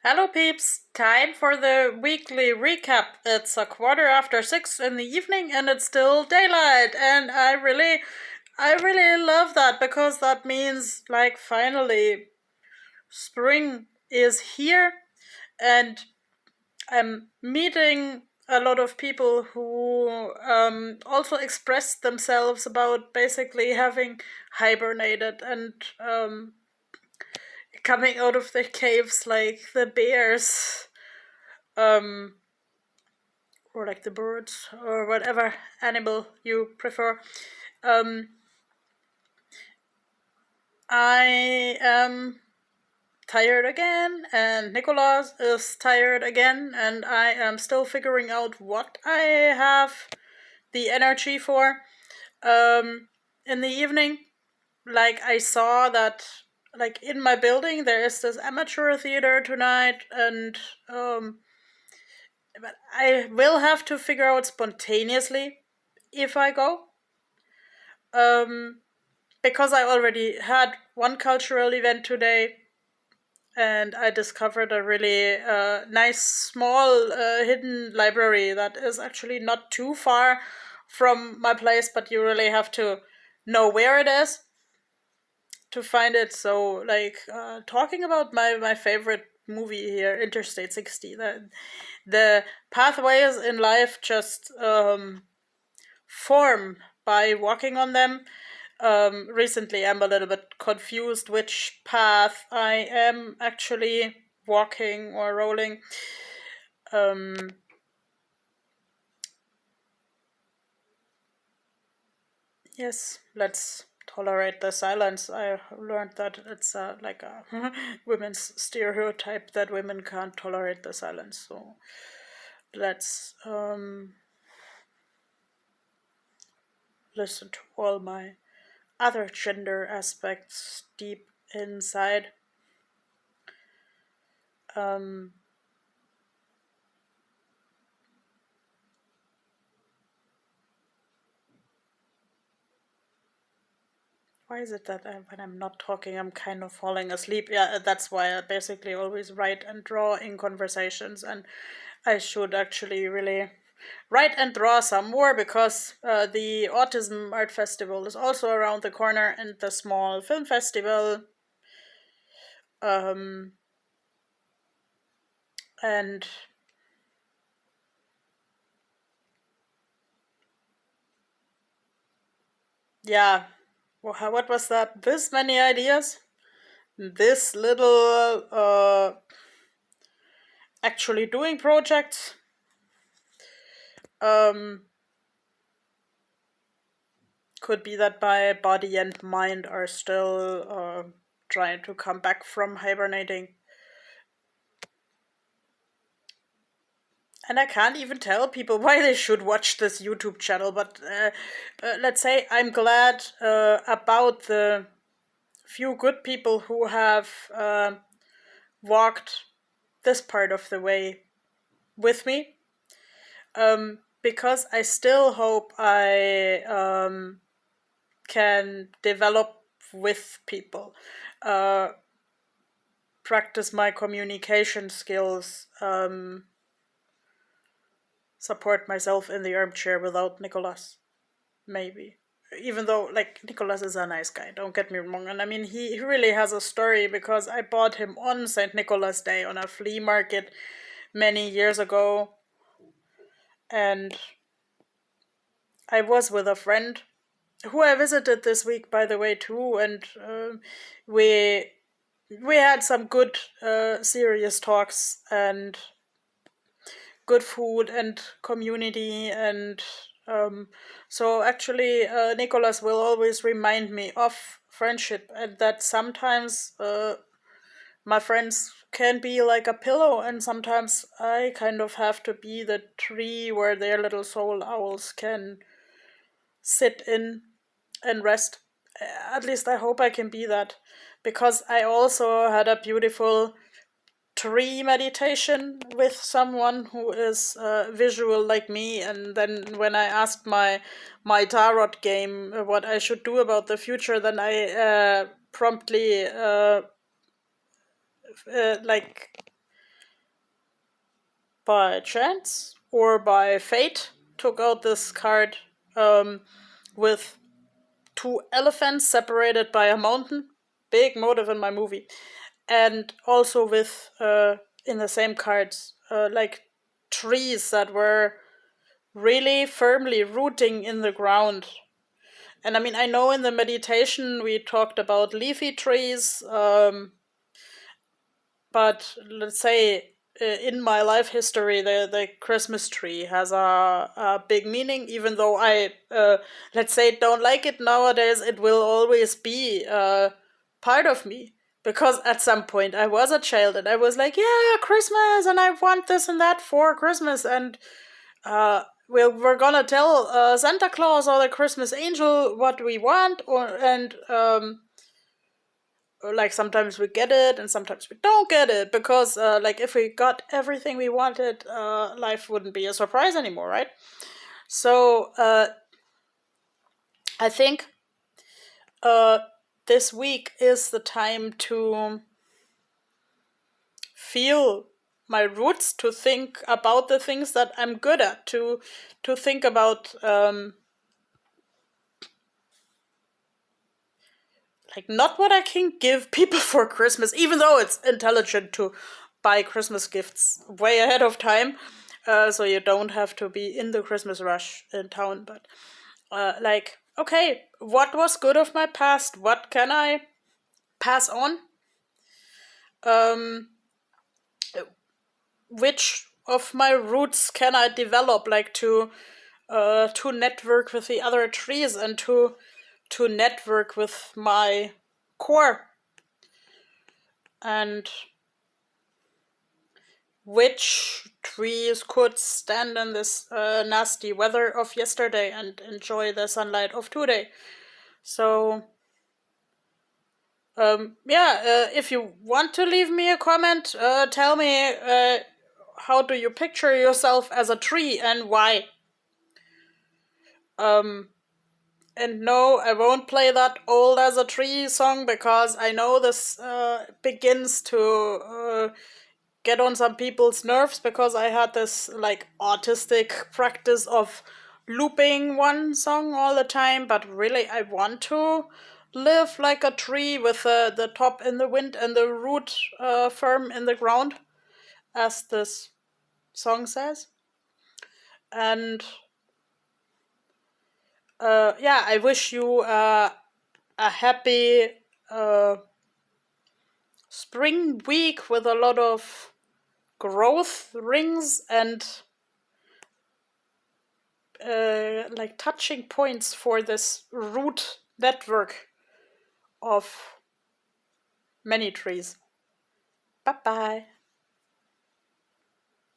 Hello, peeps. Time for the weekly recap. It's a quarter after 6 in the evening and it's still daylight. And I really love that because that means, like, finally spring is here and I'm meeting a lot of people who also expressed themselves about basically having hibernated and coming out of their caves like the bears. Um, or like the birds or whatever animal you prefer. Um, I am tired again, and Nicholas is tired again, and I am still figuring out what I have the energy for. In the evening, like I saw that, like in my building, there is this amateur theater tonight, and but I will have to figure out spontaneously if I go. Um, because I already had one cultural event today, and I discovered a really nice, small, hidden library that is actually not too far from my place, but you really have to know where it is to find it. So, like, talking about my favorite movie here, Interstate 60, the pathways in life just form by walking on them. Recently, I'm a little bit confused which path I am actually walking or rolling. Um, yes, let's tolerate the silence. I learned that it's like a women's stereotype that women can't tolerate the silence. So let's listen to all my other gender aspects deep inside. Um, Why is it that when I'm not talking, I'm kind of falling asleep? Yeah, that's why I basically always write and draw in conversations, and I should actually really write and draw some more because the Autism Art Festival is also around the corner, and the small film festival. Um, and yeah, what was that? This many ideas? This little actually doing projects. Um, could be that my body and mind are still trying to come back from hibernating. And I can't even tell people why they should watch this YouTube channel, but let's say I'm glad about the few good people who have walked this part of the way with me. Because I still hope I can develop with people. Uh, Practice my communication skills, support myself in the armchair without Nicholas, maybe. Even though, like, Nicholas is a nice guy, don't get me wrong. And I mean, he really has a story because I bought him on St. Nicholas Day on a flea market many years ago. And I was with a friend who I visited this week, by the way, too. And we we had some good serious talks and good food and community, and so actually Nicholas will always remind me of friendship, and that sometimes my friends can be like a pillow, and sometimes I kind of have to be the tree where their little soul owls can sit in and rest. At least I hope I can be that, because I also had a beautiful tree meditation with someone who is visual like me, and then when I asked my tarot game what I should do about the future, then I promptly like by chance or by fate, took out this card with two elephants separated by a mountain. Big motive in my movie. And also with, in the same cards, like trees that were really firmly rooting in the ground. And I mean, I know in the meditation we talked about leafy trees, but let's say in my life history, the Christmas tree has a big meaning, even though I, let's say, don't like it nowadays, it will always be part of me. Because at some point I was a child and I was like, yeah, Christmas, and I want this and that for Christmas, and we're gonna tell Santa Claus or the Christmas angel what we want, and like sometimes we get it and sometimes we don't get it, because like if we got everything we wanted, life wouldn't be a surprise anymore, right? So I think this week is the time to feel my roots, to think about the things that I'm good at, to think about like not what I can give people for Christmas, even though it's intelligent to buy Christmas gifts way ahead of time, so you don't have to be in the Christmas rush in town. But like, okay, what was good of my past? What can I pass on? Which of my roots can I develop, like to network with the other trees and to network with my core, and which trees could stand in this nasty weather of yesterday and enjoy the sunlight of today. So if you want to leave me a comment, tell me how do you picture yourself as a tree and why. And no, I won't play that Old as a Tree song, because I know this begins to get on some people's nerves, because I had this like autistic practice of looping one song all the time. But really, I want to live like a tree with the top in the wind and the root firm in the ground, as this song says. And I wish you a happy spring week with a lot of growth rings and like touching points for this root network of many trees. Bye bye.